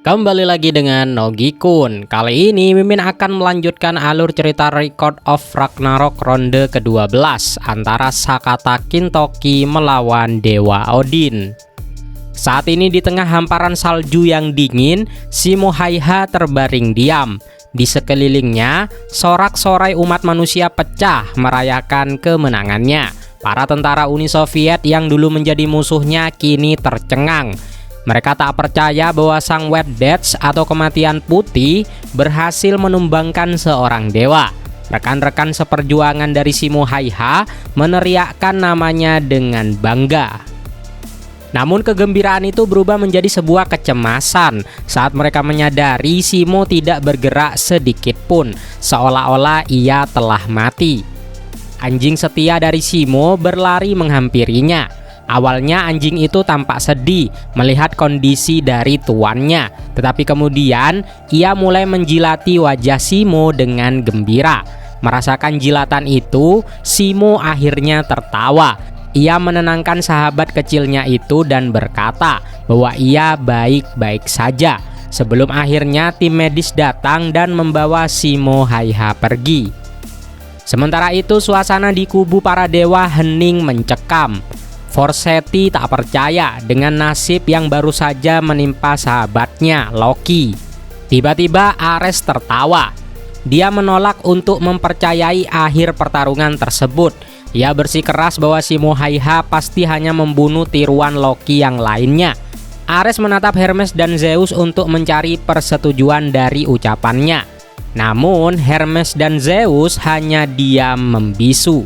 Kembali lagi dengan Nogi-kun. Kali ini Mimin akan melanjutkan alur cerita Record of Ragnarok ronde ke-12 antara Sakata Kintoki melawan Dewa Odin. Saat ini di tengah hamparan salju yang dingin, Shimo Haiha terbaring diam. Di sekelilingnya, sorak-sorai umat manusia pecah merayakan kemenangannya. Para tentara Uni Soviet yang dulu menjadi musuhnya kini tercengang. Mereka tak percaya bahwa sang White Death atau kematian putih berhasil menumbangkan seorang dewa. Rekan-rekan seperjuangan dari Shimo Haiha meneriakkan namanya dengan bangga. Namun kegembiraan itu berubah menjadi sebuah kecemasan saat mereka menyadari Shimo tidak bergerak sedikit pun, seolah-olah ia telah mati. Anjing setia dari Shimo berlari menghampirinya. Awalnya anjing itu tampak sedih melihat kondisi dari tuannya, tetapi kemudian ia mulai menjilati wajah Shimo dengan gembira. Merasakan jilatan itu, Shimo akhirnya tertawa. Ia menenangkan sahabat kecilnya itu dan berkata bahwa ia baik-baik saja, sebelum akhirnya tim medis datang dan membawa Shimo Haiha pergi. Sementara itu suasana di kubu para dewa hening mencekam. Forseti tak percaya dengan nasib yang baru saja menimpa sahabatnya, Loki. Tiba-tiba Ares tertawa. Dia menolak untuk mempercayai akhir pertarungan tersebut. Ia bersikeras bahwa Shimo Haiha pasti hanya membunuh tiruan Loki yang lainnya. Ares menatap Hermes dan Zeus untuk mencari persetujuan dari ucapannya. Namun Hermes dan Zeus hanya diam membisu.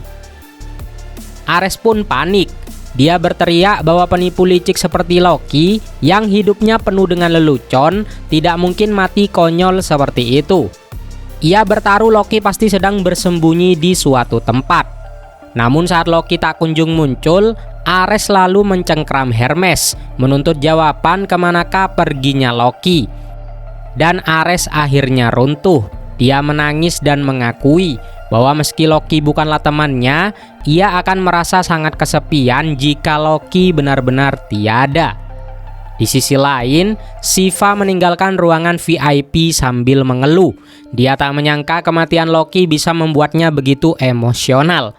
Ares pun panik. Dia berteriak bahwa penipu licik seperti Loki yang hidupnya penuh dengan lelucon tidak mungkin mati konyol seperti itu. Ia bertaruh Loki pasti sedang bersembunyi di suatu tempat. Namun saat Loki tak kunjung muncul, Ares lalu mencengkram Hermes, menuntut jawaban kemanakah perginya Loki. Dan Ares akhirnya runtuh. Dia menangis dan mengakui bahwa meski Loki bukanlah temannya, ia akan merasa sangat kesepian jika Loki benar-benar tiada. Di sisi lain, Shiva meninggalkan ruangan VIP sambil mengeluh. Dia tak menyangka kematian Loki bisa membuatnya begitu emosional.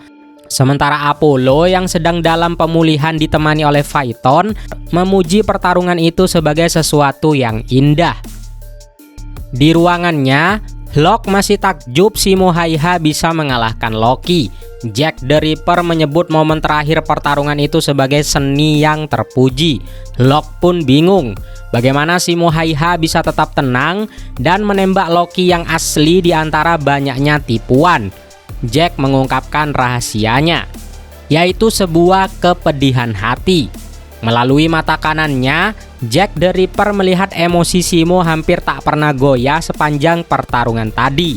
Sementara Apollo yang sedang dalam pemulihan ditemani oleh Phaeton memuji pertarungan itu sebagai sesuatu yang indah. Di ruangannya, Locke masih takjub Shimo Haiha bisa mengalahkan Loki. Jack the Ripper menyebut momen terakhir pertarungan itu sebagai seni yang terpuji. Locke pun bingung bagaimana Shimo Haiha bisa tetap tenang dan menembak Loki yang asli di antara banyaknya tipuan. Jack mengungkapkan rahasianya, yaitu sebuah kepedihan hati. Melalui mata kanannya, Jack the Ripper melihat emosi Shimo hampir tak pernah goyah sepanjang pertarungan tadi.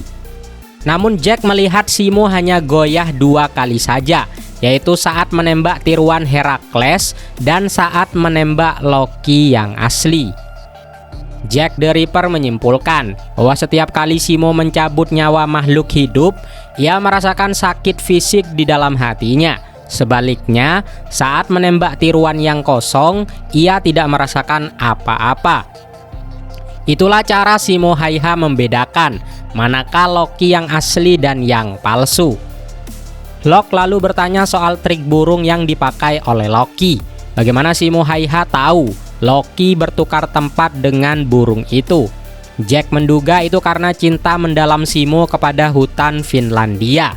Namun Jack melihat Shimo hanya goyah 2 kali saja, yaitu saat menembak tiruan Herakles dan saat menembak Loki yang asli. Jack the Ripper menyimpulkan bahwa setiap kali Shimo mencabut nyawa makhluk hidup, ia merasakan sakit fisik di dalam hatinya. Sebaliknya, saat menembak tiruan yang kosong, ia tidak merasakan apa-apa. Itulah cara Shimo Haiha membedakan manakah Loki yang asli dan yang palsu. Locke lalu bertanya soal trik burung yang dipakai oleh Loki. Bagaimana Shimo Haiha tahu Loki bertukar tempat dengan burung itu? Jack menduga itu karena cinta mendalam Shimo kepada hutan Finlandia.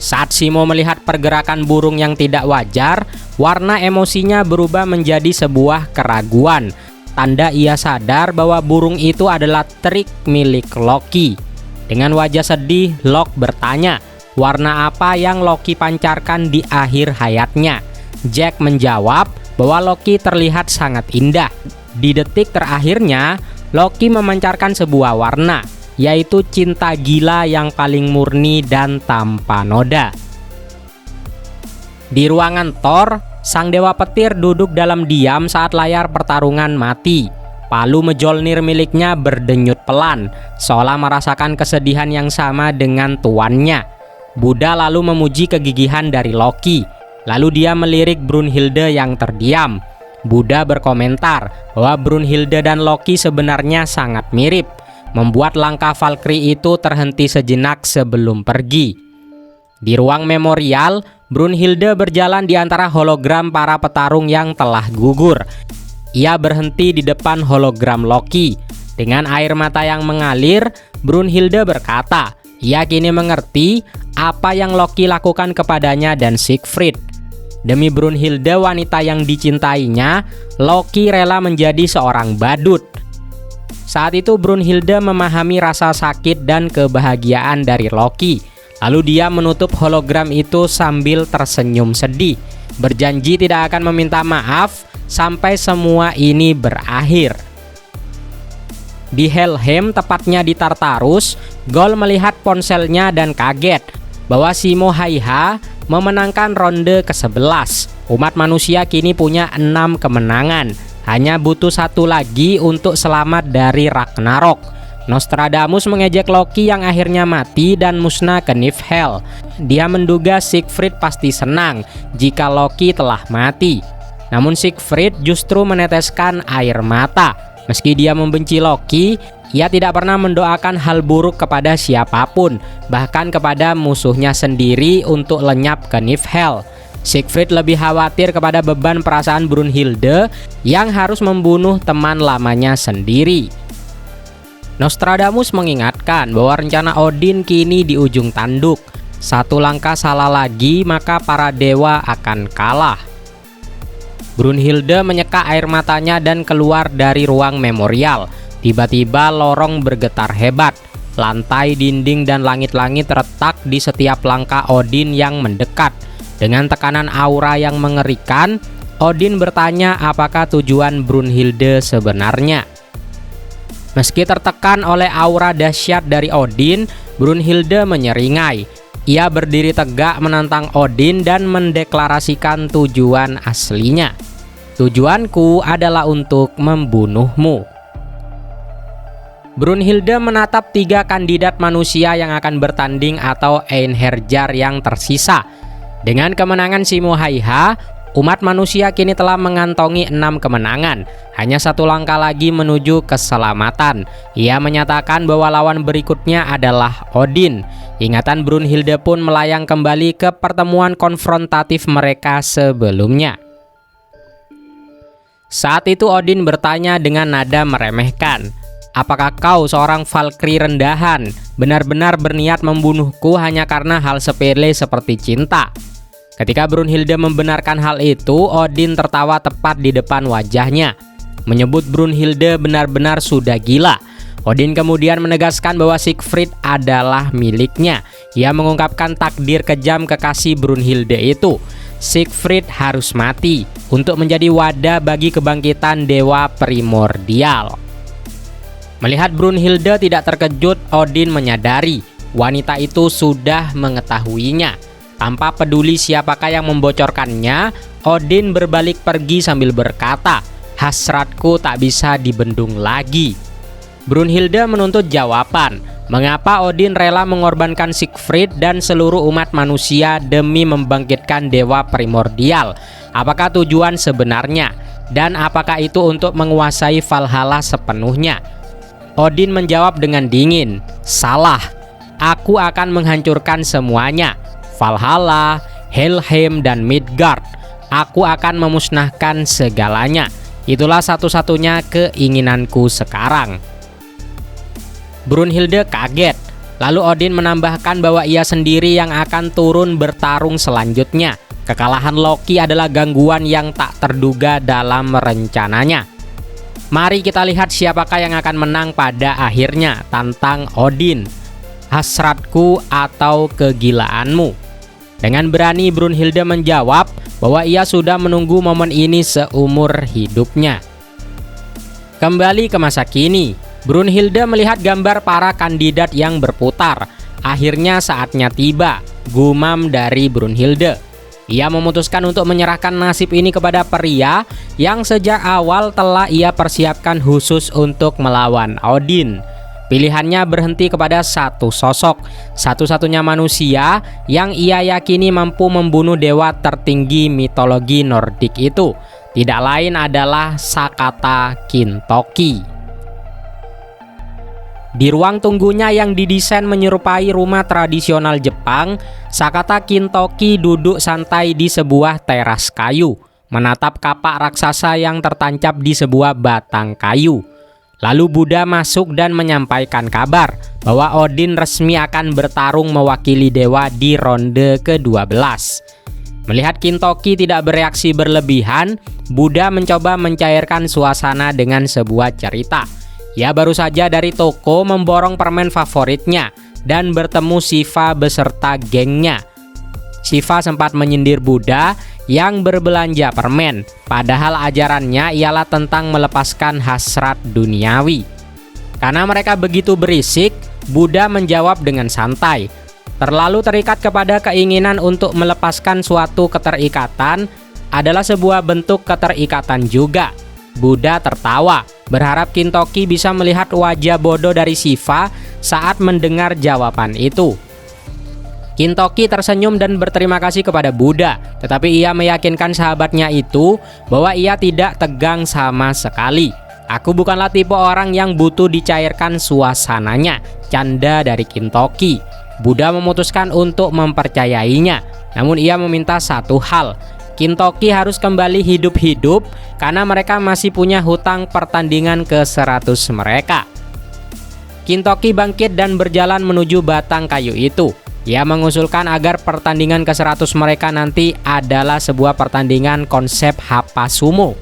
Saat Shimo melihat pergerakan burung yang tidak wajar, warna emosinya berubah menjadi sebuah keraguan. Tanda ia sadar bahwa burung itu adalah trik milik Loki. Dengan wajah sedih, Locke bertanya, warna apa yang Loki pancarkan di akhir hayatnya? Jack menjawab bahwa Loki terlihat sangat indah. Di detik terakhirnya, Loki memancarkan sebuah warna, yaitu cinta gila yang paling murni dan tanpa noda. Di ruangan Thor, sang dewa petir duduk dalam diam saat layar pertarungan mati. Palu Mjolnir miliknya berdenyut pelan, seolah merasakan kesedihan yang sama dengan tuannya. Buddha lalu memuji kegigihan dari Loki. Lalu dia melirik Brunhilde yang terdiam. Buddha berkomentar bahwa Brunhilde dan Loki sebenarnya sangat mirip, membuat langkah Valkyrie itu terhenti sejenak sebelum pergi. Di ruang memorial, Brunhilde berjalan di antara hologram para petarung yang telah gugur. Ia berhenti di depan hologram Loki. Dengan air mata yang mengalir, Brunhilde berkata, ia kini mengerti apa yang Loki lakukan kepadanya dan Siegfried. Demi Brunhilde, wanita yang dicintainya, Loki rela menjadi seorang badut. Saat itu Brunhilde memahami rasa sakit dan kebahagiaan dari Loki. Lalu dia menutup hologram itu sambil tersenyum sedih, berjanji tidak akan meminta maaf sampai semua ini berakhir. Di Helheim, tepatnya di Tartarus, Gol melihat ponselnya dan kaget bahwa Simo Häyhä memenangkan ronde ke-11. Umat manusia kini punya 6 kemenangan. Hanya butuh 1 lagi untuk selamat dari Ragnarok. Nostradamus mengejek Loki yang akhirnya mati dan musnah ke Niflheim. Dia menduga Siegfried pasti senang jika Loki telah mati. Namun Siegfried justru meneteskan air mata. Meski dia membenci Loki, ia tidak pernah mendoakan hal buruk kepada siapapun, bahkan kepada musuhnya sendiri untuk lenyap ke Niflheim. Siegfried lebih khawatir kepada beban perasaan Brunhilde yang harus membunuh teman lamanya sendiri. Nostradamus mengingatkan bahwa rencana Odin kini di ujung tanduk. 1 langkah salah lagi maka para dewa akan kalah. Brunhilde menyeka air matanya dan keluar dari ruang memorial. Tiba-tiba lorong bergetar hebat. Lantai, dinding, dan langit-langit retak di setiap langkah Odin yang mendekat. Dengan tekanan aura yang mengerikan, Odin bertanya apakah tujuan Brunhilde sebenarnya. Meski tertekan oleh aura dahsyat dari Odin, Brunhilde menyeringai. Ia berdiri tegak menantang Odin dan mendeklarasikan tujuan aslinya. Tujuanku adalah untuk membunuhmu. Brunhilde menatap 3 kandidat manusia yang akan bertanding atau Einherjar yang tersisa. Dengan kemenangan Simo Häyhä, umat manusia kini telah mengantongi 6 kemenangan. Hanya 1 langkah lagi menuju keselamatan. Ia menyatakan bahwa lawan berikutnya adalah Odin. Ingatan Brunhilde pun melayang kembali ke pertemuan konfrontatif mereka sebelumnya. Saat itu Odin bertanya dengan nada meremehkan, apakah kau seorang Valkyrie rendahan benar-benar berniat membunuhku hanya karena hal sepele seperti cinta? Ketika Brunhilde membenarkan hal itu, Odin tertawa tepat di depan wajahnya, menyebut Brunhilde benar-benar sudah gila. Odin kemudian menegaskan bahwa Siegfried adalah miliknya. Ia mengungkapkan takdir kejam kekasih Brunhilde itu. Siegfried harus mati untuk menjadi wadah bagi kebangkitan dewa primordial. Melihat Brunhilde tidak terkejut, Odin menyadari wanita itu sudah mengetahuinya. Tanpa peduli siapakah yang membocorkannya, Odin berbalik pergi sambil berkata, hasratku tak bisa dibendung lagi. Brunhilde menuntut jawaban, mengapa Odin rela mengorbankan Siegfried dan seluruh umat manusia demi membangkitkan dewa primordial? Apakah tujuan sebenarnya? Dan apakah itu untuk menguasai Valhalla sepenuhnya? Odin menjawab dengan dingin, salah. Aku akan menghancurkan semuanya. Valhalla, Helheim, dan Midgard. Aku akan memusnahkan segalanya. Itulah satu-satunya keinginanku sekarang. Brunhilde kaget. Lalu Odin menambahkan bahwa ia sendiri yang akan turun bertarung selanjutnya. Kekalahan Loki adalah gangguan yang tak terduga dalam rencananya. Mari kita lihat siapakah yang akan menang pada akhirnya, tantang Odin. Hasratku atau kegilaanmu? Dengan berani Brunhilde menjawab bahwa ia sudah menunggu momen ini seumur hidupnya. Kembali ke masa kini, Brunhilde melihat gambar para kandidat yang berputar. Akhirnya saatnya tiba, gumam dari Brunhilde. Ia memutuskan untuk menyerahkan nasib ini kepada pria yang sejak awal telah ia persiapkan khusus untuk melawan Odin. Pilihannya berhenti kepada satu sosok, satu-satunya manusia yang ia yakini mampu membunuh dewa tertinggi mitologi Nordik itu. tidak lain adalah Sakata Kintoki. Di ruang tunggunya yang didesain menyerupai rumah tradisional Jepang, Sakata Kintoki duduk santai di sebuah teras kayu, menatap kapak raksasa yang tertancap di sebuah batang kayu. Lalu Buddha masuk dan menyampaikan kabar bahwa Odin resmi akan bertarung mewakili dewa di ronde ke-12. Melihat Kintoki tidak bereaksi berlebihan, Buddha mencoba mencairkan suasana dengan sebuah cerita. Ia baru saja dari toko memborong permen favoritnya dan bertemu Shiva beserta gengnya. Shiva sempat menyindir Buddha yang berbelanja permen, padahal ajarannya ialah tentang melepaskan hasrat duniawi. Karena mereka begitu berisik, Buddha menjawab dengan santai. Terlalu terikat kepada keinginan untuk melepaskan suatu keterikatan adalah sebuah bentuk keterikatan juga. Buddha tertawa, berharap Kintoki bisa melihat wajah bodoh dari Shiva saat mendengar jawaban itu. Kintoki tersenyum dan berterima kasih kepada Buddha, tetapi ia meyakinkan sahabatnya itu bahwa ia tidak tegang sama sekali. Aku bukanlah tipe orang yang butuh dicairkan suasananya, canda dari Kintoki. Buddha memutuskan untuk mempercayainya, namun ia meminta satu hal. Kintoki harus kembali hidup-hidup karena mereka masih punya hutang pertandingan ke-100 mereka. Kintoki bangkit dan berjalan menuju batang kayu itu. Ia mengusulkan agar pertandingan ke-100 mereka nanti adalah sebuah pertandingan konsep Hapa Sumo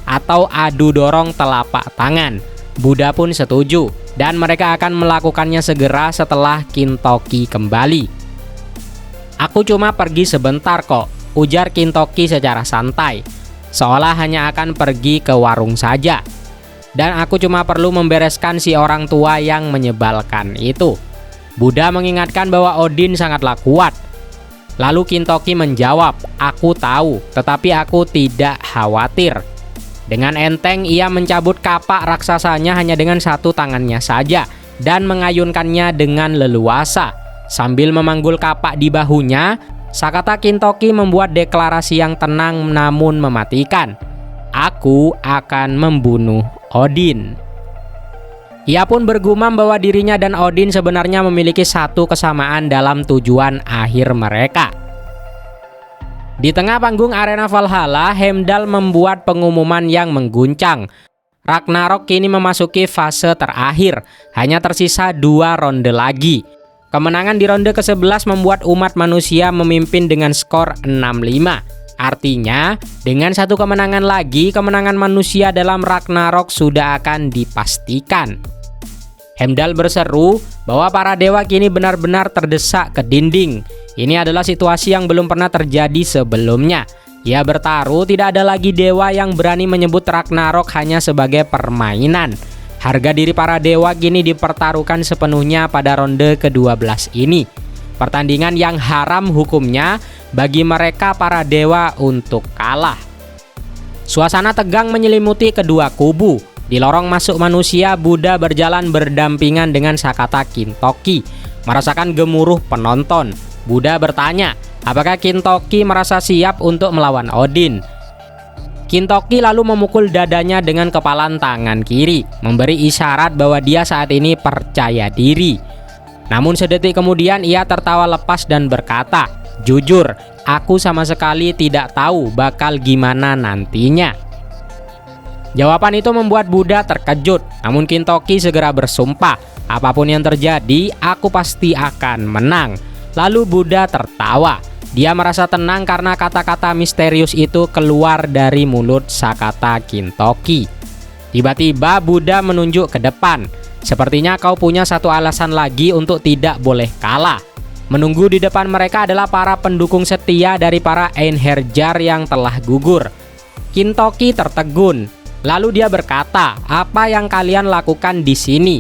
atau adu dorong telapak tangan. Buddha pun setuju dan mereka akan melakukannya segera setelah Kintoki kembali. Aku cuma pergi sebentar kok, ujar Kintoki secara santai, seolah hanya akan pergi ke warung saja. Dan aku cuma perlu membereskan si orang tua yang menyebalkan itu. Buddha mengingatkan bahwa Odin sangatlah kuat. Lalu Kintoki menjawab, aku tahu, tetapi aku tidak khawatir. Dengan enteng ia mencabut kapak raksasanya hanya dengan satu tangannya saja dan mengayunkannya dengan leluasa. Sambil memanggul kapak di bahunya, Sakata Kintoki membuat deklarasi yang tenang namun mematikan. Aku akan membunuh Odin. Ia pun bergumam bahwa dirinya dan Odin sebenarnya memiliki satu kesamaan dalam tujuan akhir mereka. Di tengah panggung arena Valhalla, Heimdall membuat pengumuman yang mengguncang. Ragnarok kini memasuki fase terakhir, hanya tersisa 2 ronde lagi. Kemenangan di ronde ke-11 membuat umat manusia memimpin dengan skor 6-5. Artinya, dengan satu kemenangan lagi, kemenangan manusia dalam Ragnarok sudah akan dipastikan. Heimdall berseru bahwa para dewa kini benar-benar terdesak ke dinding. Ini adalah situasi yang belum pernah terjadi sebelumnya. Ia bertaruh tidak ada lagi dewa yang berani menyebut Ragnarok hanya sebagai permainan. Harga diri para dewa kini dipertaruhkan sepenuhnya pada ronde ke-12 ini. Pertandingan yang haram hukumnya bagi mereka para dewa untuk kalah. Suasana tegang menyelimuti kedua kubu. Di lorong masuk manusia, Buddha berjalan berdampingan dengan Sakata Kintoki, merasakan gemuruh penonton. Buddha bertanya, apakah Kintoki merasa siap untuk melawan Odin? Kintoki lalu memukul dadanya dengan kepalan tangan kiri, memberi isyarat bahwa dia saat ini percaya diri. Namun sedetik kemudian ia tertawa lepas dan berkata, jujur, aku sama sekali tidak tahu bakal gimana nantinya. Jawaban itu membuat Buddha terkejut, namun Kintoki segera bersumpah, apapun yang terjadi, aku pasti akan menang. Lalu Buddha tertawa. Dia merasa tenang karena kata-kata misterius itu keluar dari mulut Sakata Kintoki. Tiba-tiba Buddha menunjuk ke depan. Sepertinya kau punya satu alasan lagi untuk tidak boleh kalah. Menunggu di depan mereka adalah para pendukung setia dari para Einherjar yang telah gugur. Kintoki tertegun. Lalu dia berkata, apa yang kalian lakukan di sini?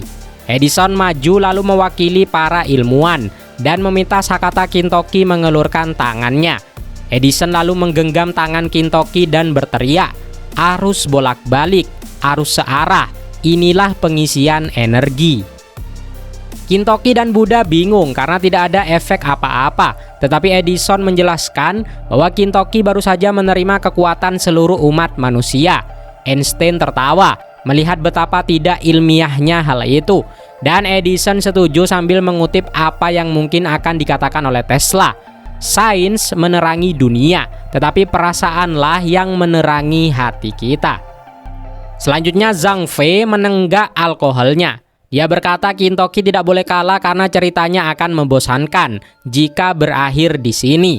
Edison maju lalu mewakili para ilmuwan dan meminta Sakata Kintoki mengelurkan tangannya. Edison lalu menggenggam tangan Kintoki dan berteriak, arus bolak-balik, arus searah, inilah pengisian energi. Kintoki dan Buddha bingung karena tidak ada efek apa-apa. Tetapi Edison menjelaskan bahwa Kintoki baru saja menerima kekuatan seluruh umat manusia. Einstein tertawa melihat betapa tidak ilmiahnya hal itu. Dan Edison setuju sambil mengutip apa yang mungkin akan dikatakan oleh Tesla. Sains menerangi dunia, tetapi perasaanlah yang menerangi hati kita. Selanjutnya Zhang Fei menenggak alkoholnya. Dia berkata Kintoki tidak boleh kalah karena ceritanya akan membosankan jika berakhir di sini.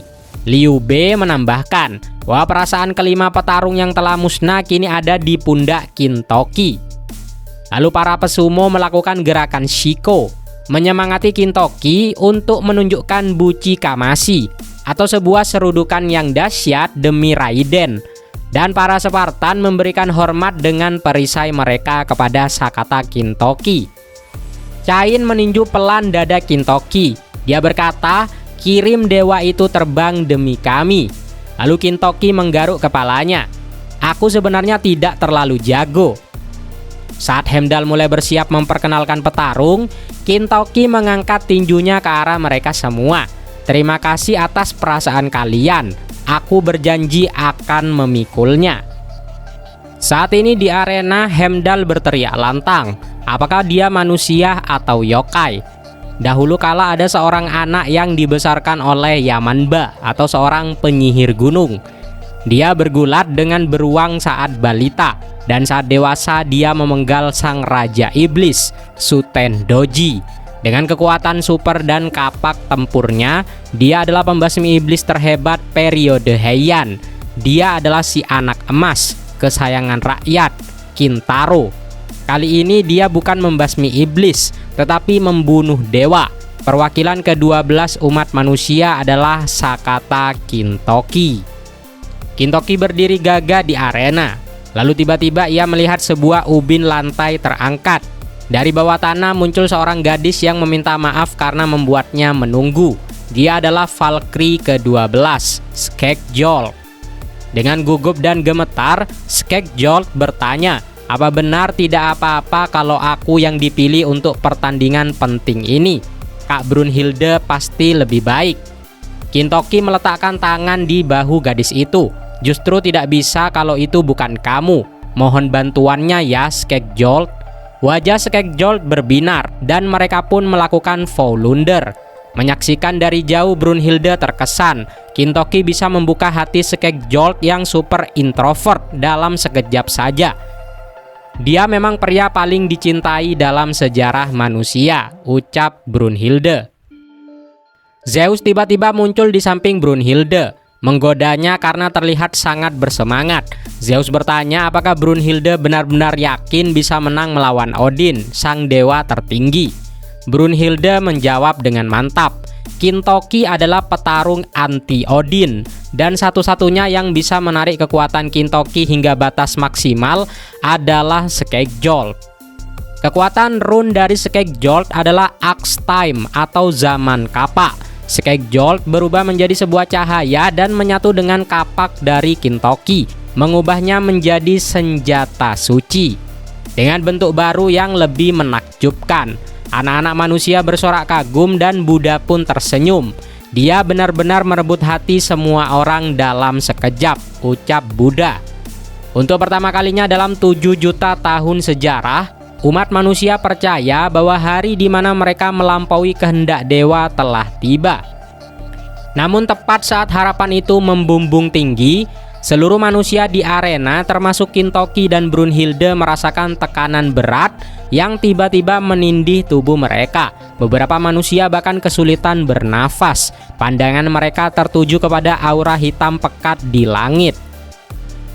Liu Bei menambahkan bahwa perasaan kelima petarung yang telah musnah kini ada di pundak Kintoki. Lalu para pesumo melakukan gerakan Shiko, menyemangati Kintoki untuk menunjukkan Buchi Kamashi atau sebuah serudukan yang dahsyat demi Raiden. Dan para Spartan memberikan hormat dengan perisai mereka kepada Sakata Kintoki. Cain meninju pelan dada Kintoki. Dia berkata, kirim dewa itu terbang demi kami. Lalu Kintoki menggaruk kepalanya. Aku sebenarnya tidak terlalu jago. Saat Heimdall mulai bersiap memperkenalkan petarung, Kintoki mengangkat tinjunya ke arah mereka semua. Terima kasih atas perasaan kalian. Aku berjanji akan memikulnya. Saat ini di arena Heimdall berteriak lantang. Apakah dia manusia atau yokai? Dahulu kala ada seorang anak yang dibesarkan oleh Yamanba atau seorang penyihir gunung. Dia bergulat dengan beruang saat balita, dan saat dewasa dia memenggal sang raja iblis, Suten Doji. Dengan kekuatan super dan kapak tempurnya, dia adalah pembasmi iblis terhebat periode Heian. Dia adalah si anak emas, kesayangan rakyat, Kintaro. Kali ini dia bukan membasmi iblis, tetapi membunuh dewa. Perwakilan ke-12 umat manusia adalah Sakata Kintoki. Kintoki berdiri gagah di arena. Lalu tiba-tiba ia melihat sebuah ubin lantai terangkat. Dari bawah tanah muncul seorang gadis yang meminta maaf karena membuatnya menunggu. Dia adalah Valkyrie ke-12, Skekjol. Dengan gugup dan gemetar, Skekjol bertanya, apa benar tidak apa-apa kalau aku yang dipilih untuk pertandingan penting ini? Kak Brunhilde pasti lebih baik. Kintoki meletakkan tangan di bahu gadis itu. Justru tidak bisa kalau itu bukan kamu. Mohon bantuannya ya, Skekjol. Wajah Skekjol berbinar dan mereka pun melakukan Volunder. Menyaksikan dari jauh, Brunhilde terkesan. Kintoki bisa membuka hati Skekjol yang super introvert dalam sekejap saja. Dia memang pria paling dicintai dalam sejarah manusia, ucap Brunhilde. Zeus tiba-tiba muncul di samping Brunhilde, menggodanya karena terlihat sangat bersemangat. Zeus bertanya apakah Brunhilde benar-benar yakin bisa menang melawan Odin, sang dewa tertinggi. Brunhilde menjawab dengan mantap. Kintoki adalah petarung anti Odin, dan satu-satunya yang bisa menarik kekuatan Kintoki hingga batas maksimal adalah Skekjol. Kekuatan rune dari Skekjol adalah Axe Time atau zaman kapak. Skekjol berubah menjadi sebuah cahaya dan menyatu dengan kapak dari Kintoki, mengubahnya menjadi senjata suci. Dengan bentuk baru yang lebih menakjubkan. Anak-anak manusia bersorak kagum dan Buddha pun tersenyum. Dia benar-benar merebut hati semua orang dalam sekejap, ucap Buddha. Untuk pertama kalinya dalam 7 juta tahun sejarah, umat manusia percaya bahwa hari di mana mereka melampaui kehendak dewa telah tiba. Namun tepat saat harapan itu membumbung tinggi, seluruh manusia di arena termasuk Kintoki dan Brunhilde merasakan tekanan berat yang tiba-tiba menindih tubuh mereka. Beberapa manusia bahkan kesulitan bernafas. Pandangan mereka tertuju kepada aura hitam pekat di langit.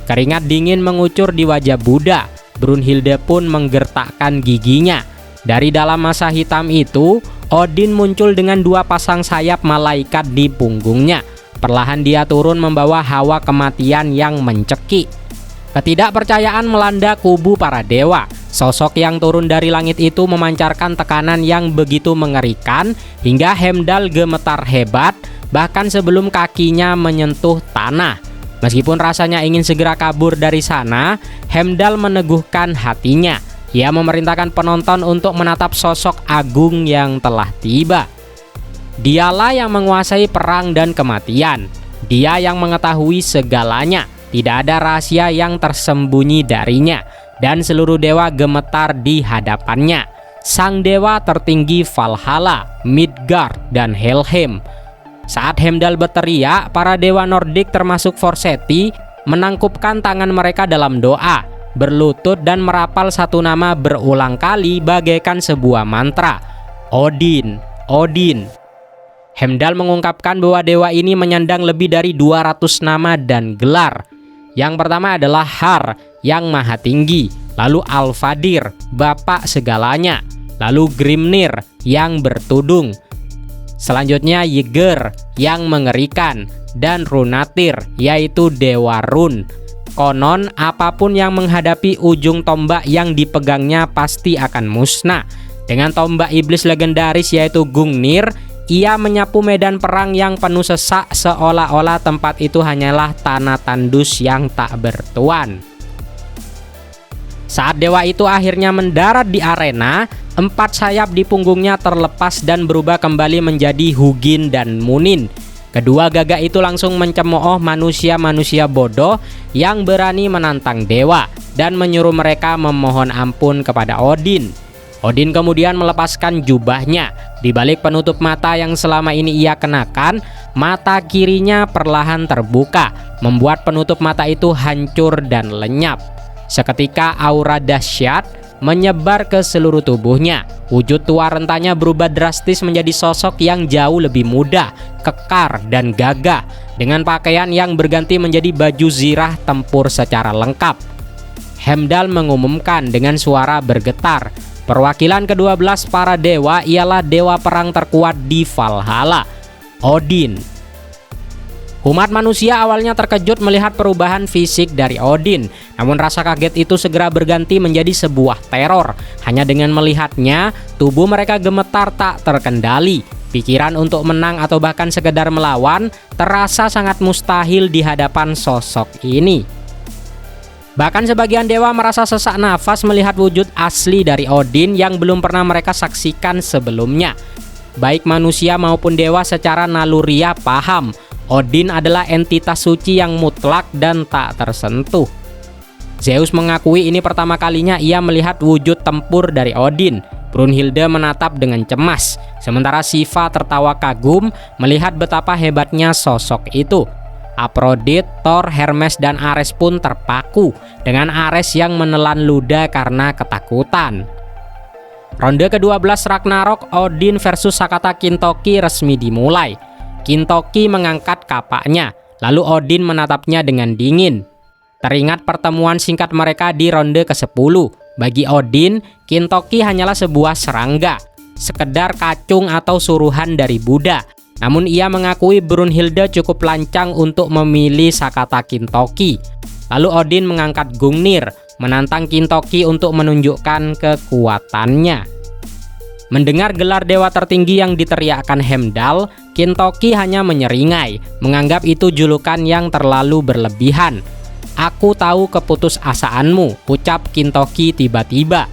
Keringat dingin mengucur di wajah Buddha. Brunhilde pun menggertakkan giginya. Dari dalam masa hitam itu, Odin muncul dengan 2 pasang sayap malaikat di punggungnya. Perlahan dia turun membawa hawa kematian yang mencekik. Ketidakpercayaan melanda kubu para dewa. Sosok yang turun dari langit itu memancarkan tekanan yang begitu mengerikan hingga Heimdall gemetar hebat bahkan sebelum kakinya menyentuh tanah. Meskipun rasanya ingin segera kabur dari sana, Heimdall meneguhkan hatinya. Ia memerintahkan penonton untuk menatap sosok agung yang telah tiba. Dialah yang menguasai perang dan kematian. Dia yang mengetahui segalanya. Tidak ada rahasia yang tersembunyi darinya. Dan seluruh dewa gemetar di hadapannya. Sang dewa tertinggi Valhalla, Midgard, dan Helheim. Saat Heimdall berteriak, para dewa Nordik termasuk Forseti menangkupkan tangan mereka dalam doa, berlutut dan merapal satu nama berulang kali bagaikan sebuah mantra. Odin, Odin. Heimdall mengungkapkan bahwa dewa ini menyandang lebih dari 200 nama dan gelar. Yang pertama adalah Har, yang maha tinggi, lalu Alfadir, bapak segalanya, lalu Grimnir, yang bertudung. Selanjutnya Ygr, yang mengerikan, dan Runatir, yaitu Dewa Run. Konon apapun yang menghadapi ujung tombak yang dipegangnya pasti akan musnah. Dengan tombak iblis legendaris yaitu Gungnir, ia menyapu medan perang yang penuh sesak seolah-olah tempat itu hanyalah tanah tandus yang tak bertuan. Saat dewa itu akhirnya mendarat di arena, 4 sayap di punggungnya terlepas dan berubah kembali menjadi Hugin dan Munin. Kedua gagak itu langsung mencemooh manusia-manusia bodoh yang berani menantang dewa dan menyuruh mereka memohon ampun kepada Odin. Odin kemudian melepaskan jubahnya. Di balik penutup mata yang selama ini ia kenakan, mata kirinya perlahan terbuka, membuat penutup mata itu hancur dan lenyap. Seketika aura dahsyat menyebar ke seluruh tubuhnya. Wujud tua rentanya berubah drastis menjadi sosok yang jauh lebih muda, kekar, dan gagah, dengan pakaian yang berganti menjadi baju zirah tempur secara lengkap. Heimdall mengumumkan dengan suara bergetar, perwakilan ke-12 para dewa ialah dewa perang terkuat di Valhalla, Odin. Umat manusia awalnya terkejut melihat perubahan fisik dari Odin, namun rasa kaget itu segera berganti menjadi sebuah teror. Hanya dengan melihatnya, tubuh mereka gemetar tak terkendali. Pikiran untuk menang atau bahkan sekedar melawan terasa sangat mustahil di hadapan sosok ini. Bahkan sebagian dewa merasa sesak nafas melihat wujud asli dari Odin yang belum pernah mereka saksikan sebelumnya. Baik manusia maupun dewa secara naluriah paham Odin adalah entitas suci yang mutlak dan tak tersentuh. Zeus mengakui ini pertama kalinya ia melihat wujud tempur dari Odin. Brunhilde menatap dengan cemas, sementara Shiva tertawa kagum melihat betapa hebatnya sosok itu. Aphrodite, Thor, Hermes, dan Ares pun terpaku, dengan Ares yang menelan ludah karena ketakutan. Ronde ke-12 Ragnarok Odin versus Sakata Kintoki resmi dimulai. Kintoki mengangkat kapaknya, lalu Odin menatapnya dengan dingin. Teringat pertemuan singkat mereka di ronde ke-10. Bagi Odin, Kintoki hanyalah sebuah serangga, sekedar kacung atau suruhan dari Buddha. Namun ia mengakui Brunhilde cukup lancang untuk memilih Sakata Kintoki. Lalu Odin mengangkat Gungnir, menantang Kintoki untuk menunjukkan kekuatannya. Mendengar gelar dewa tertinggi yang diteriakkan Heimdall, Kintoki hanya menyeringai, menganggap itu julukan yang terlalu berlebihan. "Aku tahu keputusasaanmu," ucap Kintoki tiba-tiba.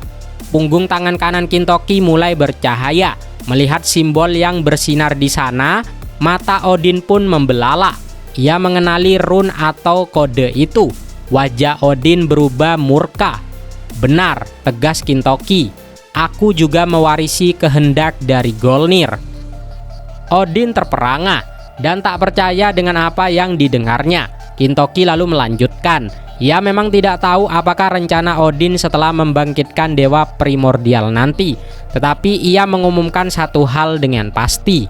Punggung tangan kanan Kintoki mulai bercahaya. Melihat simbol yang bersinar di sana, mata Odin pun membelalak. Ia mengenali rune atau kode itu. Wajah Odin berubah murka. "Benar," tegas Kintoki. "Aku juga mewarisi kehendak dari Golnir." Odin terperangah dan tak percaya dengan apa yang didengarnya. Kintoki lalu melanjutkan, ia memang tidak tahu apakah rencana Odin setelah membangkitkan dewa primordial nanti, tetapi ia mengumumkan satu hal dengan pasti.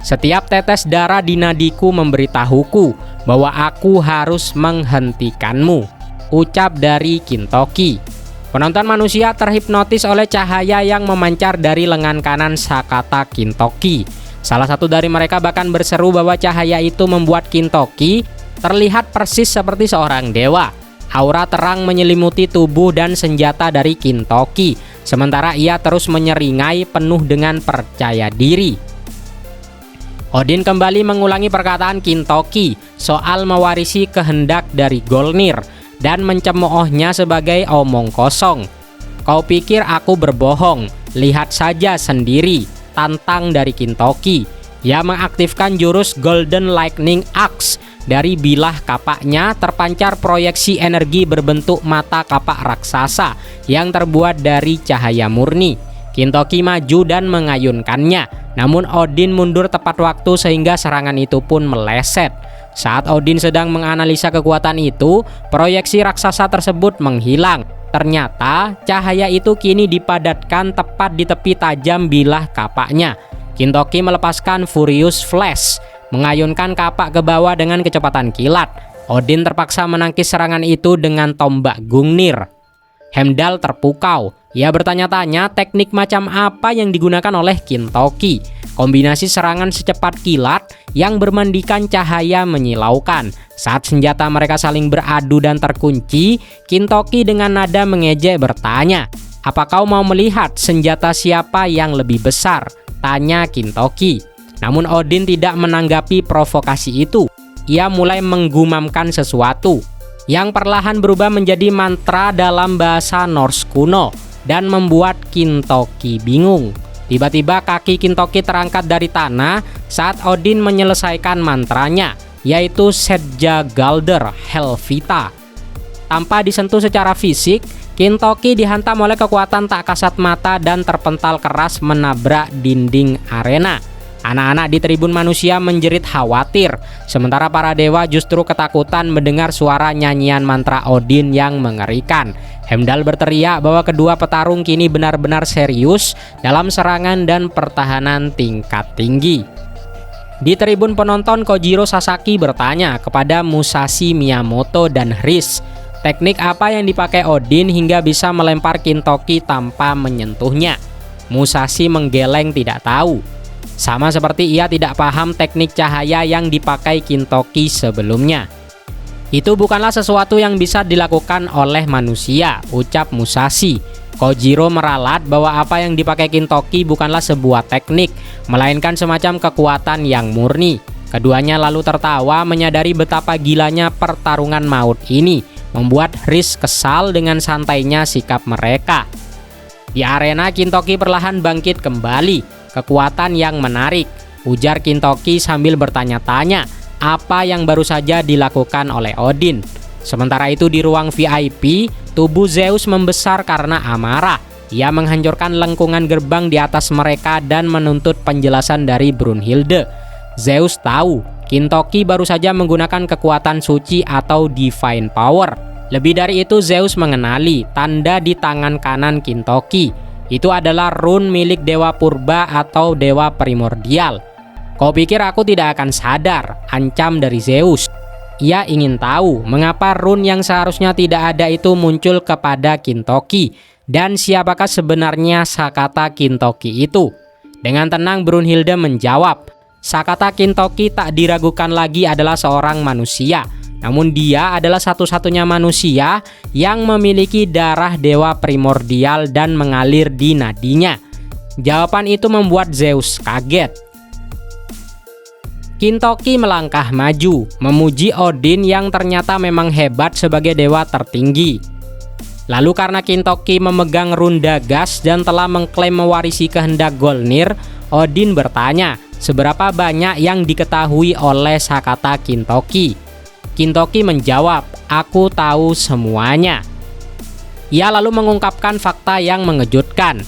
"Setiap tetes darah di nadiku memberitahuku bahwa aku harus menghentikanmu," ucap dari Kintoki. Penonton manusia terhipnotis oleh cahaya yang memancar dari lengan kanan Sakata Kintoki. Salah satu dari mereka bahkan berseru bahwa cahaya itu membuat Kintoki terlihat persis seperti seorang dewa. Aura terang menyelimuti tubuh dan senjata dari Kintoki, sementara ia terus menyeringai penuh dengan percaya diri. Odin kembali mengulangi perkataan Kintoki soal mewarisi kehendak dari Golnir dan mencemoohnya sebagai omong kosong. Kau pikir aku berbohong? Lihat saja sendiri, tantang dari Kintoki. Ia mengaktifkan jurus Golden Lightning Axe. Dari bilah kapaknya terpancar proyeksi energi berbentuk mata kapak raksasa yang terbuat dari cahaya murni. Kintoki maju dan mengayunkannya, namun Odin mundur tepat waktu sehingga serangan itu pun meleset. Saat Odin sedang menganalisa kekuatan itu, proyeksi raksasa tersebut menghilang. Ternyata cahaya itu kini dipadatkan tepat di tepi tajam bilah kapaknya. Kintoki melepaskan Furious Flash, mengayunkan kapak ke bawah dengan kecepatan kilat. Odin terpaksa menangkis serangan itu dengan tombak Gungnir. Heimdall terpukau. Ia bertanya-tanya teknik macam apa yang digunakan oleh Kintoki. Kombinasi serangan secepat kilat yang bermandikan cahaya menyilaukan. Saat senjata mereka saling beradu dan terkunci, Kintoki dengan nada mengejek bertanya, "Apa kau mau melihat senjata siapa yang lebih besar?" tanya Kintoki. Namun Odin tidak menanggapi provokasi itu. Ia mulai menggumamkan sesuatu yang perlahan berubah menjadi mantra dalam bahasa Norse kuno dan membuat Kintoki bingung. Tiba-tiba kaki Kintoki terangkat dari tanah saat Odin menyelesaikan mantranya, yaitu Setjagalder Helvita. Tanpa disentuh secara fisik, Kintoki dihantam oleh kekuatan tak kasat mata dan terpental keras menabrak dinding arena. Anak-anak di tribun manusia menjerit khawatir, sementara para dewa justru ketakutan mendengar suara nyanyian mantra Odin yang mengerikan. Heimdall berteriak bahwa kedua petarung kini benar-benar serius dalam serangan dan pertahanan tingkat tinggi. Di tribun penonton, Kojiro Sasaki bertanya kepada Musashi Miyamoto dan Riz, teknik apa yang dipakai Odin hingga bisa melempar Kintoki tanpa menyentuhnya. Musashi menggeleng tidak tahu. Sama seperti ia tidak paham teknik cahaya yang dipakai Kintoki sebelumnya. Itu bukanlah sesuatu yang bisa dilakukan oleh manusia, ucap Musashi. Kojiro meralat bahwa apa yang dipakai Kintoki bukanlah sebuah teknik, melainkan semacam kekuatan yang murni. Keduanya lalu tertawa menyadari betapa gilanya pertarungan maut ini, membuat Riz kesal dengan santainya sikap mereka. Di arena, Kintoki perlahan bangkit kembali. Kekuatan yang menarik, ujar Kintoki sambil bertanya-tanya apa yang baru saja dilakukan oleh Odin. Sementara itu di ruang VIP, tubuh Zeus membesar karena amarah. Ia menghancurkan lengkungan gerbang di atas mereka dan menuntut penjelasan dari Brunhilde. Zeus tahu Kintoki baru saja menggunakan kekuatan suci atau divine power. Lebih dari itu, Zeus mengenali tanda di tangan kanan Kintoki. Itu adalah rune milik Dewa Purba atau Dewa Primordial. Kau pikir aku tidak akan sadar, ancam dari Zeus. Ia ingin tahu mengapa rune yang seharusnya tidak ada itu muncul kepada Kintoki, dan siapakah sebenarnya Sakata Kintoki itu. Dengan tenang Brunhilde menjawab, Sakata Kintoki tak diragukan lagi adalah seorang manusia. Namun dia adalah satu-satunya manusia yang memiliki darah Dewa Primordial dan mengalir di nadinya. Jawaban itu membuat Zeus kaget. Kintoki melangkah maju, memuji Odin yang ternyata memang hebat sebagai dewa tertinggi. Lalu karena Kintoki memegang rune Dagas dan telah mengklaim mewarisi kehendak Golnir, Odin bertanya, seberapa banyak yang diketahui oleh Sakata Kintoki? Kintoki menjawab, aku tahu semuanya. Ia lalu mengungkapkan fakta yang mengejutkan.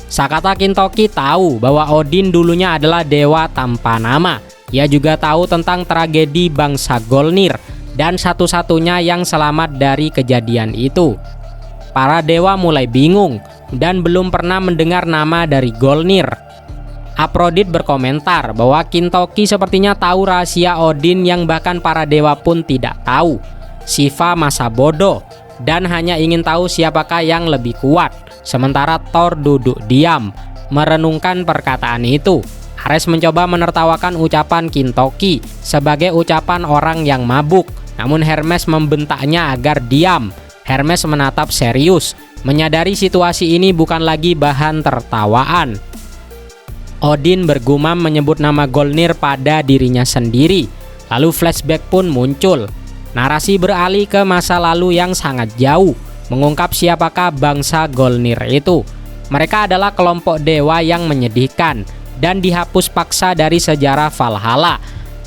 Sakata Kintoki tahu bahwa Odin dulunya adalah dewa tanpa nama. Ia juga tahu tentang tragedi bangsa Golnir dan satu-satunya yang selamat dari kejadian itu. Para dewa mulai bingung dan belum pernah mendengar nama dari Golnir. Aphrodite berkomentar bahwa Kintoki sepertinya tahu rahasia Odin yang bahkan para dewa pun tidak tahu. Shiva masa bodoh dan hanya ingin tahu siapakah yang lebih kuat. Sementara Thor duduk diam, merenungkan perkataan itu. Ares mencoba menertawakan ucapan Kintoki sebagai ucapan orang yang mabuk. Namun Hermes membentaknya agar diam. Hermes menatap serius, menyadari situasi ini bukan lagi bahan tertawaan. Odin bergumam menyebut nama Golnir pada dirinya sendiri. Lalu flashback pun muncul. Narasi beralih ke masa lalu yang sangat jauh. mengungkap siapakah bangsa Golnir itu. Mereka adalah kelompok dewa yang menyedihkan dan dihapus paksa dari sejarah Valhalla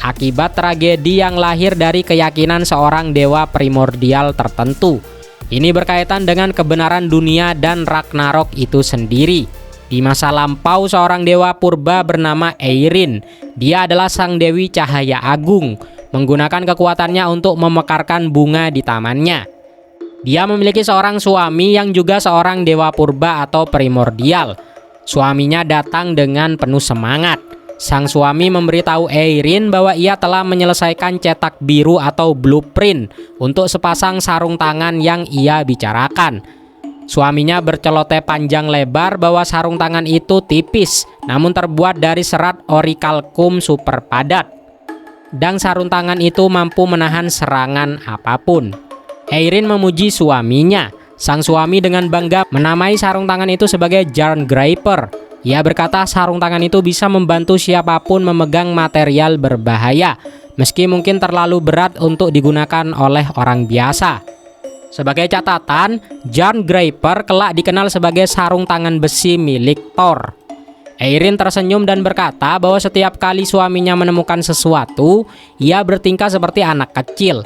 akibat tragedi yang lahir dari keyakinan seorang dewa primordial tertentu. Ini berkaitan dengan kebenaran dunia dan Ragnarok itu sendiri. Di masa lampau, seorang dewa purba bernama Eirin. Dia adalah sang dewi cahaya agung, menggunakan kekuatannya untuk memekarkan bunga di tamannya. Dia memiliki seorang suami yang juga seorang dewa purba atau primordial. Suaminya datang dengan penuh semangat. Sang suami memberitahu Eirin bahwa ia telah menyelesaikan cetak biru atau blueprint untuk sepasang sarung tangan yang ia bicarakan. Suaminya berceloteh panjang lebar bahwa sarung tangan itu tipis, namun terbuat dari serat orichalcum super padat. Dan sarung tangan itu mampu menahan serangan apapun. Eirin memuji suaminya. Sang suami dengan bangga menamai sarung tangan itu sebagai Jarngreipr. Ia berkata sarung tangan itu bisa membantu siapapun memegang material berbahaya, meski mungkin terlalu berat untuk digunakan oleh orang biasa. Sebagai catatan, Jarngreipr kelak dikenal sebagai sarung tangan besi milik Thor. Eirin tersenyum dan berkata bahwa setiap kali suaminya menemukan sesuatu, ia bertingkah seperti anak kecil.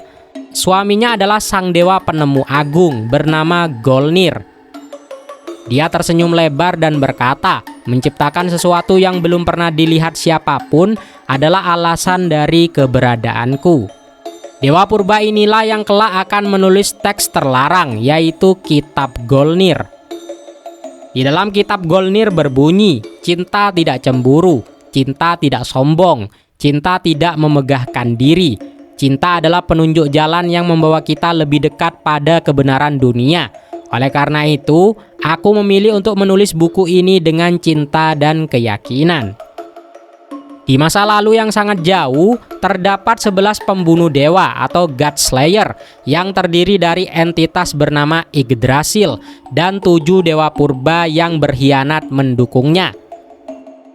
Suaminya adalah sang dewa penemu agung bernama Golnir. Dia tersenyum lebar dan berkata, menciptakan sesuatu yang belum pernah dilihat siapapun adalah alasan dari keberadaanku. Dewa purba inilah yang kelak akan menulis teks terlarang, yaitu Kitab Golnir. Di dalam Kitab Golnir berbunyi, cinta tidak cemburu, cinta tidak sombong, cinta tidak memegahkan diri. Cinta adalah penunjuk jalan yang membawa kita lebih dekat pada kebenaran dunia. Oleh karena itu, aku memilih untuk menulis buku ini dengan cinta dan keyakinan. Di masa lalu yang sangat jauh, terdapat 11 pembunuh dewa atau God Slayer yang terdiri dari entitas bernama Yggdrasil dan 7 dewa purba yang berkhianat mendukungnya.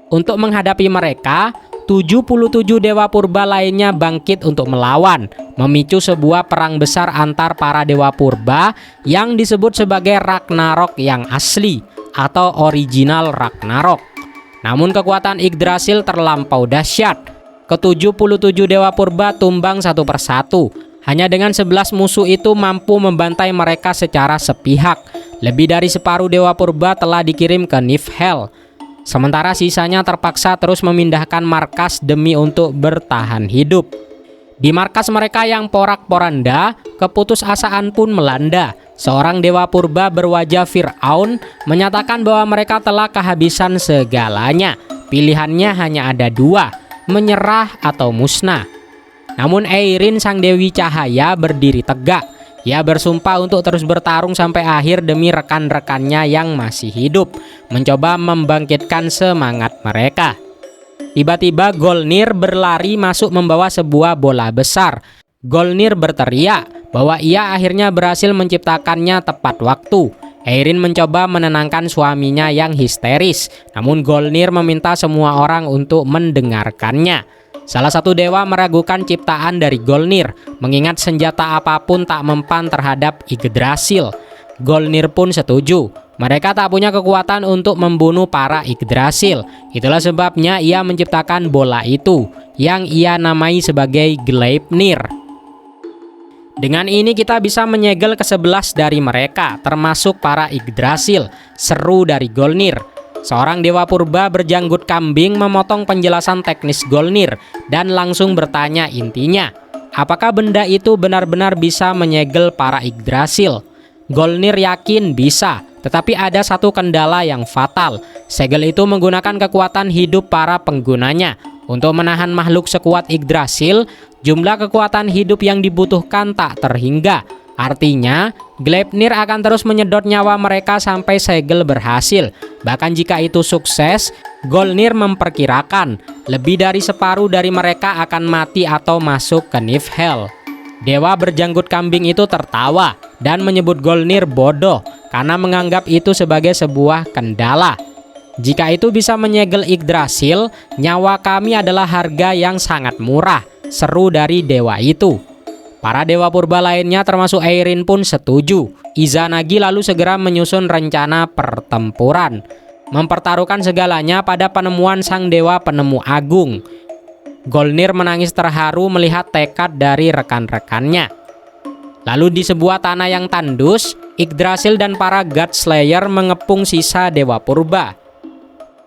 Untuk menghadapi mereka, 77 dewa purba lainnya bangkit untuk melawan, memicu sebuah perang besar antar para dewa purba yang disebut sebagai Ragnarok yang asli atau original Ragnarok. Namun kekuatan Yggdrasil terlampau dahsyat. Ke-77 dewa purba tumbang satu persatu. Hanya dengan 11 musuh itu mampu membantai mereka secara sepihak. Lebih dari separuh dewa purba telah dikirim ke Niflheim. Sementara sisanya terpaksa terus memindahkan markas demi untuk bertahan hidup. Di markas mereka yang porak-poranda, keputusasaan pun melanda. Seorang dewa purba berwajah Fir'aun menyatakan bahwa mereka telah kehabisan segalanya. Pilihannya hanya ada 2, menyerah atau musnah. Namun Eirin sang dewi cahaya berdiri tegak. Ia bersumpah untuk terus bertarung sampai akhir demi rekan-rekannya yang masih hidup, mencoba membangkitkan semangat mereka. Tiba-tiba Golnir berlari masuk membawa sebuah bola besar. Golnir berteriak bahwa ia akhirnya berhasil menciptakannya tepat waktu. Eirin mencoba menenangkan suaminya yang histeris, namun Golnir meminta semua orang untuk mendengarkannya. Salah satu dewa meragukan ciptaan dari Golnir, mengingat senjata apapun tak mempan terhadap Yggdrasil. Golnir pun setuju. Mereka tak punya kekuatan untuk membunuh para Yggdrasil. Itulah sebabnya ia menciptakan bola itu, yang ia namai sebagai Gleipnir. Dengan ini kita bisa menyegel ke-11 dari mereka, termasuk para Yggdrasil, seru dari Golnir. Seorang dewa purba berjanggut kambing memotong penjelasan teknis Golnir dan langsung bertanya intinya, apakah benda itu benar-benar bisa menyegel para Yggdrasil? Golnir yakin bisa, tetapi ada satu kendala yang fatal. Segel itu menggunakan kekuatan hidup para penggunanya. Untuk menahan makhluk sekuat Yggdrasil, jumlah kekuatan hidup yang dibutuhkan tak terhingga. Artinya, Gleipnir akan terus menyedot nyawa mereka sampai segel berhasil. Bahkan jika itu sukses, Golnir memperkirakan lebih dari separuh dari mereka akan mati atau masuk ke Niflheim. Dewa berjanggut kambing itu tertawa dan menyebut Golnir bodoh karena menganggap itu sebagai sebuah kendala. Jika itu bisa menyegel Yggdrasil, nyawa kami adalah harga yang sangat murah, seru dari dewa itu. Para dewa purba lainnya termasuk Eirin pun setuju. Izanagi lalu segera menyusun rencana pertempuran, mempertaruhkan segalanya pada penemuan sang dewa penemu agung. Golnir menangis terharu melihat tekad dari rekan-rekannya. Lalu di sebuah tanah yang tandus, Yggdrasil dan para God Slayer mengepung sisa dewa purba.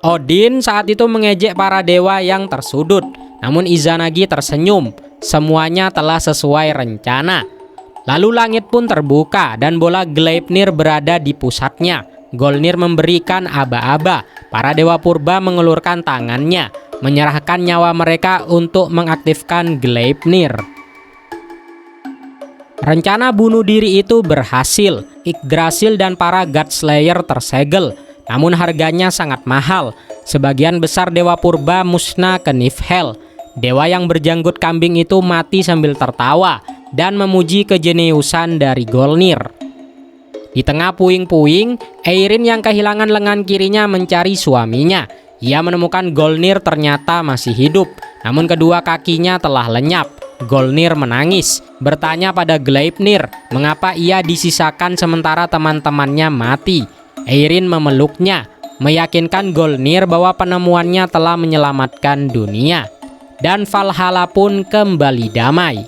Odin saat itu mengejek para dewa yang tersudut, namun Izanagi tersenyum. Semuanya telah sesuai rencana. Lalu langit pun terbuka dan bola Gleipnir berada di pusatnya. Golnir memberikan aba-aba. Para dewa purba mengulurkan tangannya, menyerahkan nyawa mereka untuk mengaktifkan Gleipnir. Rencana bunuh diri itu berhasil. Yggdrasil dan para God Slayer tersegel, namun harganya sangat mahal. Sebagian besar dewa purba musnah ke Niflheim. Dewa yang berjanggut kambing itu mati sambil tertawa dan memuji kejeniusan dari Golnir. Di tengah puing-puing, Eirin yang kehilangan lengan kirinya mencari suaminya. Ia menemukan Golnir ternyata masih hidup, namun kedua kakinya telah lenyap. Golnir menangis, bertanya pada Gleipnir mengapa ia disisakan sementara teman-temannya mati. Eirin memeluknya, meyakinkan Golnir bahwa penemuannya telah menyelamatkan dunia. Dan Valhalla pun kembali damai.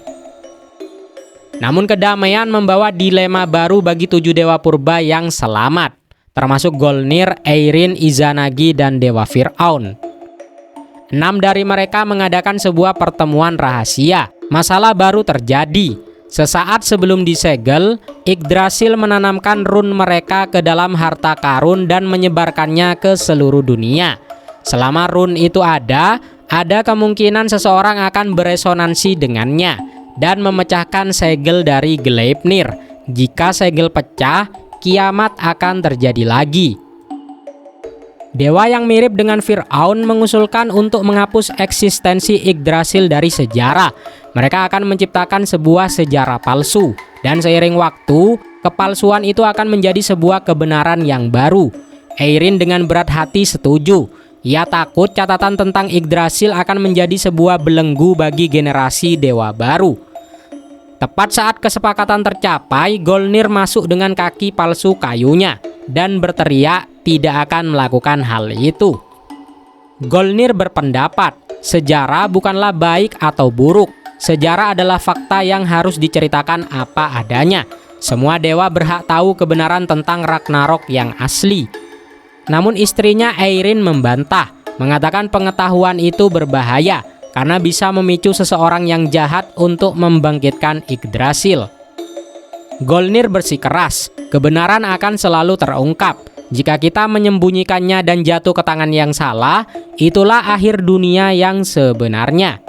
Namun kedamaian membawa dilema baru bagi 7 dewa purba yang selamat, termasuk Golnir, Eirin, Izanagi, dan Dewa Fir'aun. 6 dari mereka mengadakan sebuah pertemuan rahasia. Masalah baru terjadi. Sesaat sebelum disegel, Yggdrasil menanamkan rune mereka ke dalam harta karun dan menyebarkannya ke seluruh dunia. Selama rune itu ada kemungkinan seseorang akan beresonansi dengannya dan memecahkan segel dari Gleipnir. Jika segel pecah, kiamat akan terjadi lagi. Dewa yang mirip dengan Fir'aun mengusulkan untuk menghapus eksistensi Yggdrasil dari sejarah. Mereka akan menciptakan sebuah sejarah palsu, dan seiring waktu, kepalsuan itu akan menjadi sebuah kebenaran yang baru. Eirin dengan berat hati setuju. Ia takut catatan tentang Yggdrasil akan menjadi sebuah belenggu bagi generasi dewa baru. Tepat saat kesepakatan tercapai, Golnir masuk dengan kaki palsu kayunya dan berteriak tidak akan melakukan hal itu. Golnir berpendapat, sejarah bukanlah baik atau buruk. Sejarah adalah fakta yang harus diceritakan apa adanya. Semua dewa berhak tahu kebenaran tentang Ragnarok yang asli. Namun istrinya Eirin membantah, mengatakan pengetahuan itu berbahaya karena bisa memicu seseorang yang jahat untuk membangkitkan Yggdrasil. Golnir bersikeras, kebenaran akan selalu terungkap. Jika kita menyembunyikannya dan jatuh ke tangan yang salah, itulah akhir dunia yang sebenarnya.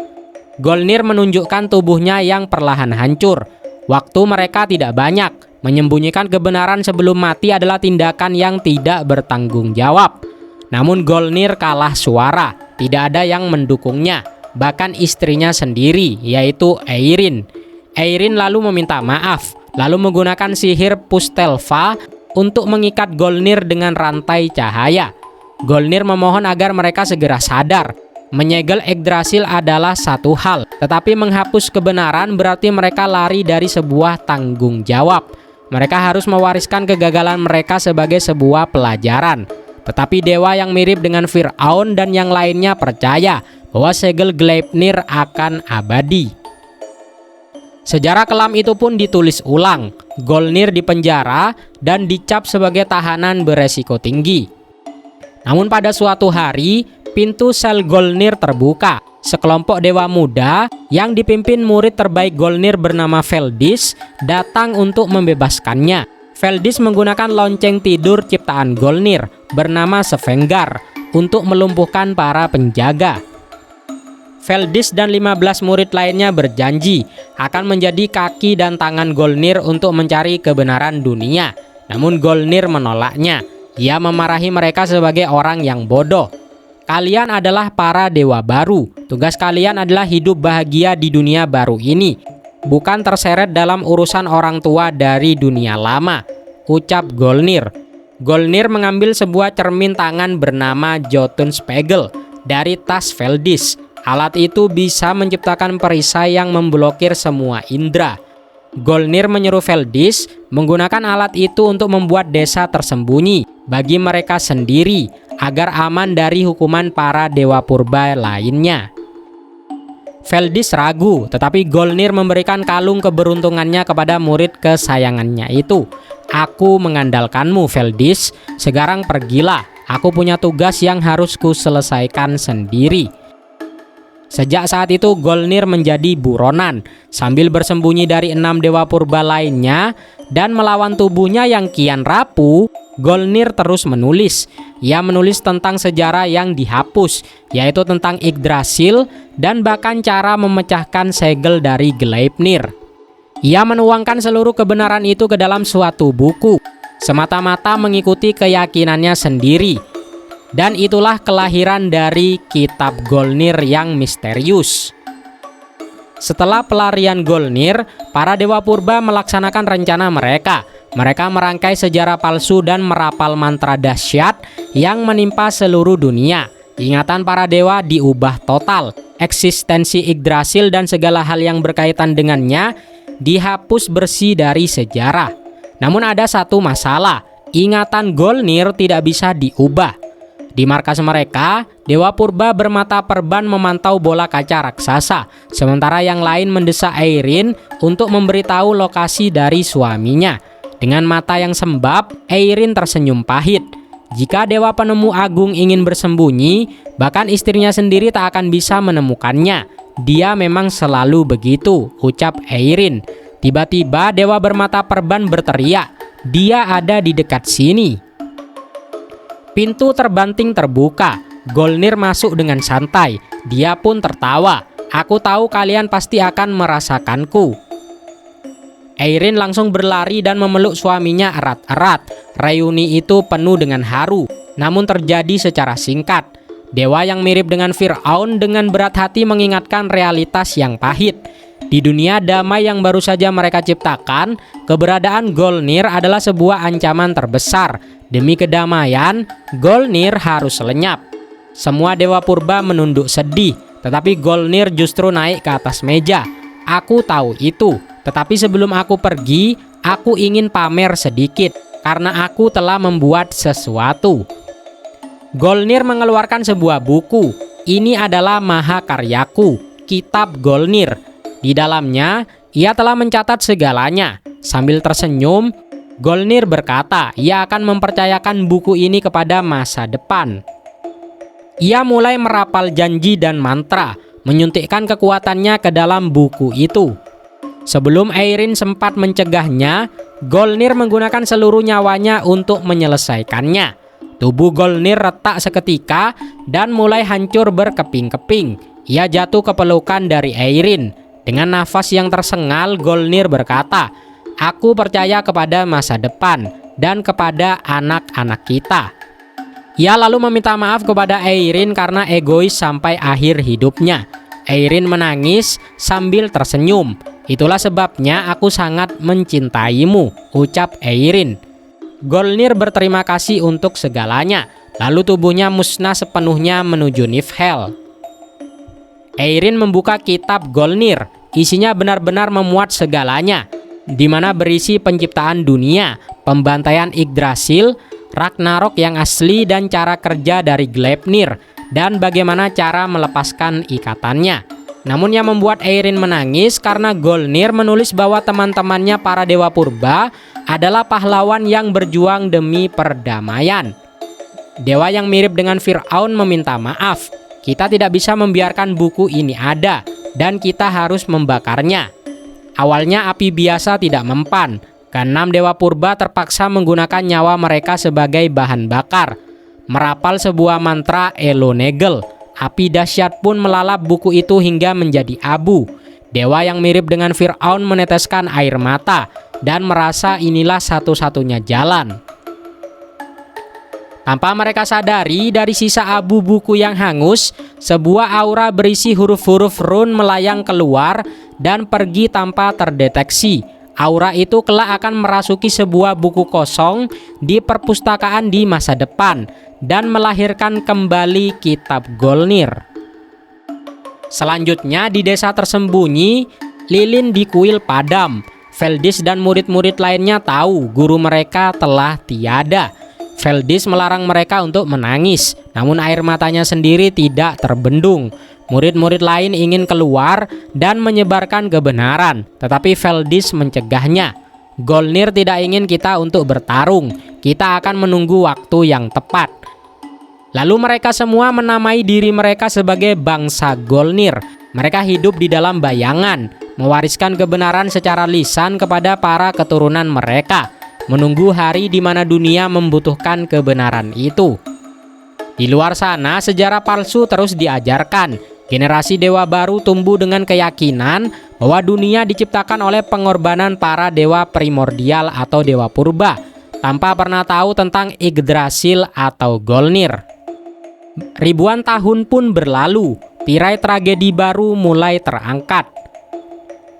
Golnir menunjukkan tubuhnya yang perlahan hancur. Waktu mereka tidak banyak. Menyembunyikan kebenaran sebelum mati adalah tindakan yang tidak bertanggung jawab. Namun Golnir kalah suara, tidak ada yang mendukungnya, bahkan istrinya sendiri, yaitu Eirin. Eirin lalu meminta maaf, lalu menggunakan sihir Pustelva untuk mengikat Golnir dengan rantai cahaya. Golnir memohon agar mereka segera sadar. Menyegel Yggdrasil adalah satu hal, tetapi menghapus kebenaran berarti mereka lari dari sebuah tanggung jawab. Mereka harus mewariskan kegagalan mereka sebagai sebuah pelajaran. Tetapi dewa yang mirip dengan Fir'aun dan yang lainnya percaya bahwa segel Gleipnir akan abadi. Sejarah kelam itu pun ditulis ulang. Golnir dipenjara dan dicap sebagai tahanan beresiko tinggi. Namun pada suatu hari, pintu sel Golnir terbuka. Sekelompok dewa muda yang dipimpin murid terbaik Golnir bernama Veldis datang untuk membebaskannya. Veldis menggunakan lonceng tidur ciptaan Golnir bernama Svengar untuk melumpuhkan para penjaga. Veldis dan 15 murid lainnya berjanji akan menjadi kaki dan tangan Golnir untuk mencari kebenaran dunia. Namun Golnir menolaknya. Ia memarahi mereka sebagai orang yang bodoh. Kalian adalah para dewa baru. Tugas kalian adalah hidup bahagia di dunia baru ini, bukan terseret dalam urusan orang tua dari dunia lama, ucap Golnir. Golnir mengambil sebuah cermin tangan bernama Jotunspegel dari tas Veldis. Alat itu bisa menciptakan perisai yang memblokir semua indera. Golnir menyuruh Veldis menggunakan alat itu untuk membuat desa tersembunyi bagi mereka sendiri agar aman dari hukuman para dewa purba lainnya. Veldis ragu, tetapi Golnir memberikan kalung keberuntungannya kepada murid kesayangannya itu. "Aku mengandalkanmu, Veldis. Sekarang pergilah. Aku punya tugas yang harus kuselesaikan sendiri." Sejak saat itu Golnir menjadi buronan sambil bersembunyi dari 6 dewa purba lainnya, dan melawan tubuhnya yang kian rapuh. Golnir terus menulis. Ia menulis tentang sejarah yang dihapus, yaitu tentang Yggdrasil dan bahkan cara memecahkan segel dari Gleipnir. Ia menuangkan seluruh kebenaran itu ke dalam suatu buku, semata-mata mengikuti keyakinannya sendiri. Dan itulah kelahiran dari Kitab Golnir yang misterius. Setelah pelarian Golnir, para dewa purba melaksanakan rencana mereka. Mereka merangkai sejarah palsu dan merapal mantra dahsyat yang menimpa seluruh dunia. Ingatan para dewa diubah total. Eksistensi Yggdrasil dan segala hal yang berkaitan dengannya dihapus bersih dari sejarah. Namun ada satu masalah, ingatan Golnir tidak bisa diubah. Di markas mereka, dewa purba bermata perban memantau bola kaca raksasa, sementara yang lain mendesak Eirin untuk memberitahu lokasi dari suaminya. Dengan mata yang sembab, Eirin tersenyum pahit. Jika dewa penemu agung ingin bersembunyi, bahkan istrinya sendiri tak akan bisa menemukannya. Dia memang selalu begitu, ucap Eirin. Tiba-tiba dewa bermata perban berteriak, "Dia ada di dekat sini." Pintu terbanting terbuka. Golnir masuk dengan santai. Dia pun tertawa. "Aku tahu kalian pasti akan merasakanku." Eirin langsung berlari dan memeluk suaminya erat-erat. Reuni itu penuh dengan haru, namun terjadi secara singkat. Dewa yang mirip dengan Firaun dengan berat hati mengingatkan realitas yang pahit. Di dunia damai yang baru saja mereka ciptakan, keberadaan Golnir adalah sebuah ancaman terbesar. Demi kedamaian, Golnir harus lenyap. Semua dewa purba menunduk sedih, tetapi Golnir justru naik ke atas meja. "Aku tahu itu, tetapi sebelum aku pergi, aku ingin pamer sedikit, karena aku telah membuat sesuatu." Golnir mengeluarkan sebuah buku. Ini adalah mahakaryaku, Kitab Golnir. Di dalamnya, ia telah mencatat segalanya. Sambil tersenyum, Golnir berkata ia akan mempercayakan buku ini kepada masa depan. Ia mulai merapal janji dan mantra, menyuntikkan kekuatannya ke dalam buku itu. Sebelum Eirin sempat mencegahnya, Golnir menggunakan seluruh nyawanya untuk menyelesaikannya. Tubuh Golnir retak seketika dan mulai hancur berkeping-keping. Ia jatuh ke pelukan dari Eirin. Dengan nafas yang tersengal, Golnir berkata, "Aku percaya kepada masa depan dan kepada anak-anak kita." Ia lalu meminta maaf kepada Eirin karena egois sampai akhir hidupnya. Eirin menangis sambil tersenyum. "Itulah sebabnya aku sangat mencintaimu," ucap Eirin. Golnir berterima kasih untuk segalanya, lalu tubuhnya musnah sepenuhnya menuju Niflheim. Eirin membuka kitab Golnir. Isinya benar-benar memuat segalanya, di mana berisi penciptaan dunia, pembantaian Yggdrasil, Ragnarok yang asli dan cara kerja dari Gleipnir, dan bagaimana cara melepaskan ikatannya. Namun yang membuat Eirin menangis karena Golnir menulis bahwa teman-temannya para dewa purba adalah pahlawan yang berjuang demi perdamaian. Dewa yang mirip dengan Firaun meminta maaf. "Kita tidak bisa membiarkan buku ini ada, dan kita harus membakarnya." Awalnya api biasa tidak mempan. Keenam dewa purba terpaksa menggunakan nyawa mereka sebagai bahan bakar. Merapal sebuah mantra Elonegel, api dahsyat pun melalap buku itu hingga menjadi abu. Dewa yang mirip dengan Firaun meneteskan air mata dan merasa inilah satu-satunya jalan. Tanpa mereka sadari, dari sisa abu buku yang hangus, sebuah aura berisi huruf-huruf rune melayang keluar dan pergi tanpa terdeteksi. Aura itu kelak akan merasuki sebuah buku kosong di perpustakaan di masa depan dan melahirkan kembali kitab Golnir. Selanjutnya di desa tersembunyi, lilin di kuil padam. Veldis dan murid-murid lainnya tahu guru mereka telah tiada. Veldis melarang mereka untuk menangis, namun air matanya sendiri tidak terbendung. Murid-murid lain ingin keluar dan menyebarkan kebenaran, tetapi Veldis mencegahnya. Golnir tidak ingin kita untuk bertarung, kita akan menunggu waktu yang tepat. Lalu mereka semua menamai diri mereka sebagai bangsa Golnir. Mereka hidup di dalam bayangan, mewariskan kebenaran secara lisan kepada para keturunan mereka, menunggu hari di mana dunia membutuhkan kebenaran itu. Di luar sana, sejarah palsu terus diajarkan. Generasi dewa baru tumbuh dengan keyakinan bahwa dunia diciptakan oleh pengorbanan para dewa primordial atau dewa purba, tanpa pernah tahu tentang Yggdrasil atau Golnir. Ribuan tahun pun berlalu, tirai tragedi baru mulai terangkat.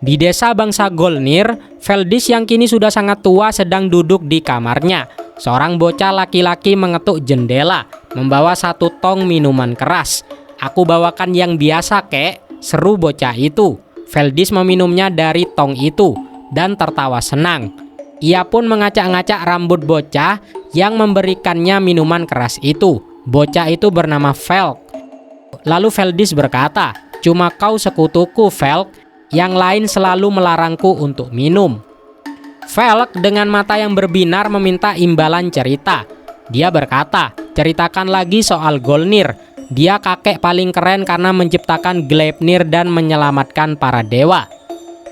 Di desa bangsa Golnir, Veldis yang kini sudah sangat tua sedang duduk di kamarnya. Seorang bocah laki-laki mengetuk jendela, membawa satu tong minuman keras. "Aku bawakan yang biasa, kek," seru bocah itu. Veldis meminumnya dari tong itu dan tertawa senang. Ia pun mengacak-ngacak rambut bocah yang memberikannya minuman keras itu. Bocah itu bernama Velk. Lalu Veldis berkata, "Cuma kau sekutuku, Velk. Yang lain selalu melarangku untuk minum." Velk dengan mata yang berbinar meminta imbalan cerita. Dia berkata, "Ceritakan lagi soal Golnir. Dia kakek paling keren karena menciptakan Gleipnir dan menyelamatkan para dewa."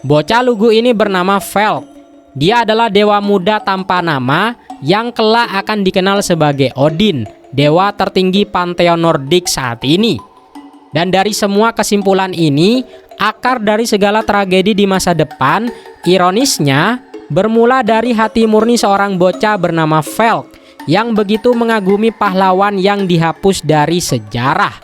Bocah lugu ini bernama Velk. Dia adalah dewa muda tanpa nama yang kelak akan dikenal sebagai Odin, dewa tertinggi panteon Nordik saat ini. Dan dari semua kesimpulan ini, akar dari segala tragedi di masa depan, ironisnya, bermula dari hati murni seorang bocah bernama Velk yang begitu mengagumi pahlawan yang dihapus dari sejarah.